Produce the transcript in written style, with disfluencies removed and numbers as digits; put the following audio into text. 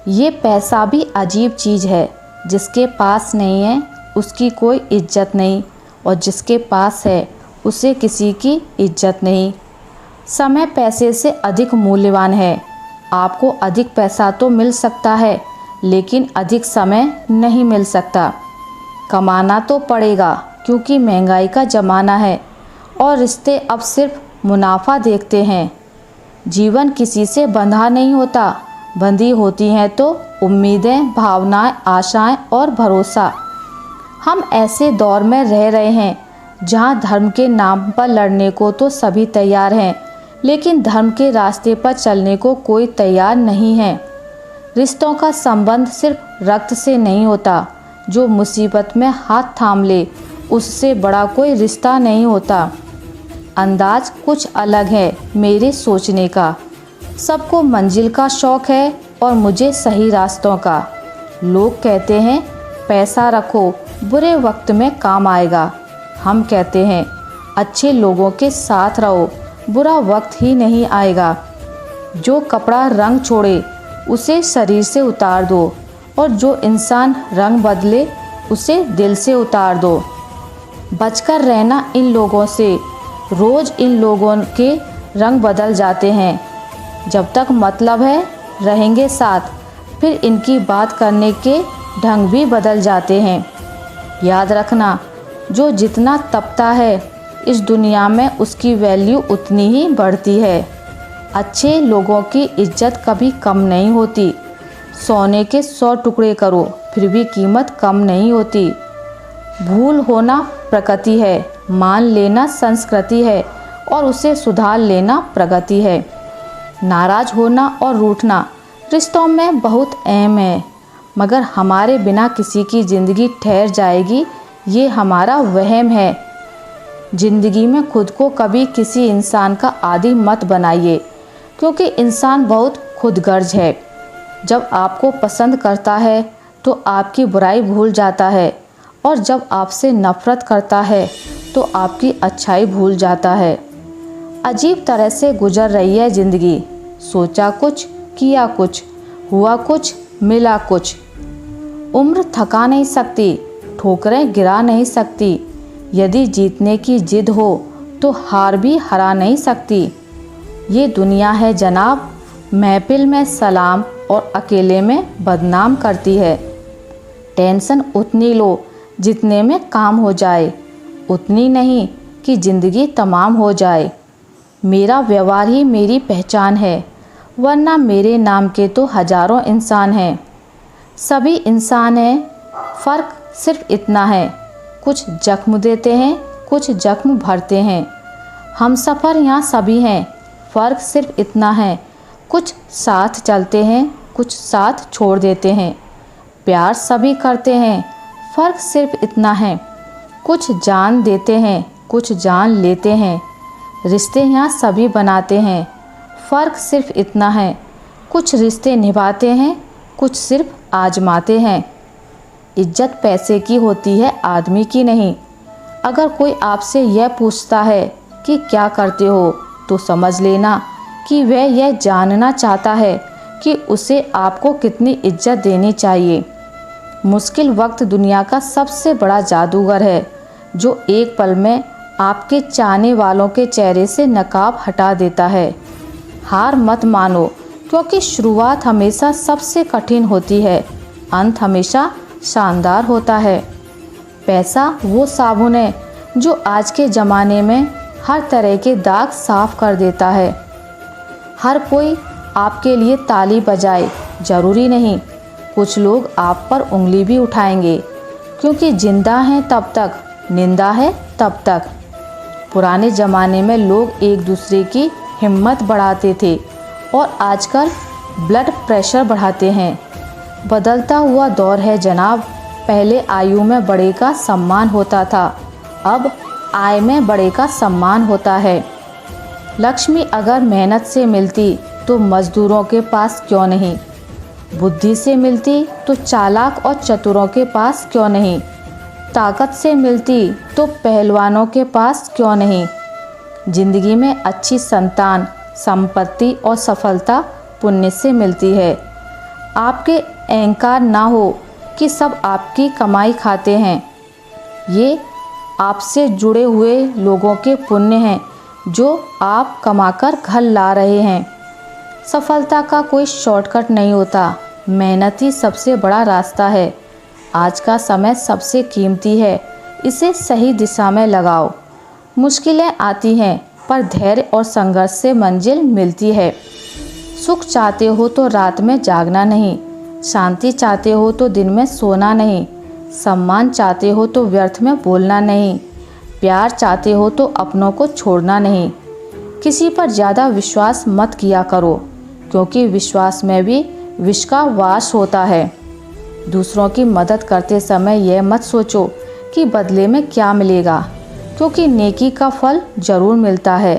ये पैसा भी अजीब चीज़ है, जिसके पास नहीं है उसकी कोई इज्जत नहीं, और जिसके पास है उसे किसी की इज्जत नहीं। समय पैसे से अधिक मूल्यवान है। आपको अधिक पैसा तो मिल सकता है, लेकिन अधिक समय नहीं मिल सकता। कमाना तो पड़ेगा, क्योंकि महंगाई का ज़माना है और रिश्ते अब सिर्फ मुनाफा देखते हैं। जीवन किसी से बंधा नहीं होता, बंधी होती हैं तो उम्मीदें, भावनाएं, आशाएं और भरोसा। हम ऐसे दौर में रह रहे हैं जहां धर्म के नाम पर लड़ने को तो सभी तैयार हैं, लेकिन धर्म के रास्ते पर चलने को कोई तैयार नहीं है। रिश्तों का संबंध सिर्फ रक्त से नहीं होता। जो मुसीबत में हाथ थाम ले, उससे बड़ा कोई रिश्ता नहीं होता। अंदाज कुछ अलग है मेरे सोचने का। सबको मंजिल का शौक़ है और मुझे सही रास्तों का। लोग कहते हैं पैसा रखो, बुरे वक्त में काम आएगा। हम कहते हैं अच्छे लोगों के साथ रहो, बुरा वक्त ही नहीं आएगा। जो कपड़ा रंग छोड़े उसे शरीर से उतार दो, और जो इंसान रंग बदले उसे दिल से उतार दो। बचकर रहना इन लोगों से। रोज़ इन लोगों के रंग बदल जाते हैं। जब तक मतलब है रहेंगे साथ, फिर इनकी बात करने के ढंग भी बदल जाते हैं। याद रखना, जो जितना तपता है इस दुनिया में उसकी वैल्यू उतनी ही बढ़ती है। अच्छे लोगों की इज्जत कभी कम नहीं होती। सोने के 100 टुकड़े करो, फिर भी कीमत कम नहीं होती। भूल होना प्रकृति है, मान लेना संस्कृति है, और उसे सुधार लेना प्रगति है। नाराज़ होना और रूठना रिश्तों में बहुत अहम है, मगर हमारे बिना किसी की ज़िंदगी ठहर जाएगी, ये हमारा वहम है। ज़िंदगी में खुद को कभी किसी इंसान का आदी मत बनाइए, क्योंकि इंसान बहुत खुदगर्ज है। जब आपको पसंद करता है तो आपकी बुराई भूल जाता है, और जब आपसे नफ़रत करता है तो आपकी अच्छाई भूल जाता है। अजीब तरह से गुजर रही है ज़िंदगी। सोचा कुछ, किया कुछ, हुआ कुछ, मिला कुछ। उम्र थका नहीं सकती, ठोकरें गिरा नहीं सकती। यदि जीतने की जिद हो तो हार भी हरा नहीं सकती। ये दुनिया है जनाब, महफिल में सलाम और अकेले में बदनाम करती है। टेंशन उतनी लो जितने में काम हो जाए, उतनी नहीं कि ज़िंदगी तमाम हो जाए। मेरा व्यवहार ही मेरी पहचान है, वरना मेरे नाम के तो हज़ारों इंसान हैं। सभी इंसान हैं, फ़र्क सिर्फ इतना है, कुछ जख्म देते हैं, कुछ जख्म भरते हैं। हम सफ़र यहाँ सभी हैं, फ़र्क सिर्फ इतना है, कुछ साथ चलते हैं, कुछ साथ छोड़ देते हैं। प्यार सभी करते हैं, फ़र्क सिर्फ इतना है, कुछ जान देते हैं, कुछ जान लेते हैं। रिश्ते यहाँ सभी बनाते हैं, फ़र्क सिर्फ इतना है, कुछ रिश्ते निभाते हैं, कुछ सिर्फ आजमाते हैं। इज्जत पैसे की होती है, आदमी की नहीं। अगर कोई आपसे यह पूछता है कि क्या करते हो, तो समझ लेना कि वह यह जानना चाहता है कि उसे आपको कितनी इज्जत देनी चाहिए। मुश्किल वक्त दुनिया का सबसे बड़ा जादूगर है, जो एक पल में आपके चाहने वालों के चेहरे से नकाब हटा देता है। हार मत मानो, क्योंकि शुरुआत हमेशा सबसे कठिन होती है, अंत हमेशा शानदार होता है। पैसा वो साबुन है जो आज के ज़माने में हर तरह के दाग साफ कर देता है। हर कोई आपके लिए ताली बजाए ज़रूरी नहीं। कुछ लोग आप पर उंगली भी उठाएंगे, क्योंकि जिंदा हैं तब तक, निंदा है तब तक। पुराने ज़माने में लोग एक दूसरे की हिम्मत बढ़ाते थे, और आजकल ब्लड प्रेशर बढ़ाते हैं। बदलता हुआ दौर है जनाब। पहले आयु में बड़े का सम्मान होता था, अब आय में बड़े का सम्मान होता है। लक्ष्मी अगर मेहनत से मिलती तो मज़दूरों के पास क्यों नहीं, बुद्धि से मिलती तो चालाक और चतुरों के पास क्यों नहीं, ताकत से मिलती तो पहलवानों के पास क्यों नहीं। जिंदगी में अच्छी संतान, संपत्ति और सफलता पुण्य से मिलती है। आपके अहंकार ना हो कि सब आपकी कमाई खाते हैं। ये आपसे जुड़े हुए लोगों के पुण्य हैं जो आप कमाकर घर ला रहे हैं। सफलता का कोई शॉर्टकट नहीं होता, मेहनत ही सबसे बड़ा रास्ता है। आज का समय सबसे कीमती है, इसे सही दिशा में लगाओ। मुश्किलें आती हैं पर धैर्य और संघर्ष से मंजिल मिलती है। सुख चाहते हो तो रात में जागना नहीं, शांति चाहते हो तो दिन में सोना नहीं, सम्मान चाहते हो तो व्यर्थ में बोलना नहीं, प्यार चाहते हो तो अपनों को छोड़ना नहीं। किसी पर ज़्यादा विश्वास मत किया करो, क्योंकि विश्वास में भी विष का वास होता है। दूसरों की मदद करते समय यह मत सोचो कि बदले में क्या मिलेगा, क्योंकि नेकी का फल जरूर मिलता है।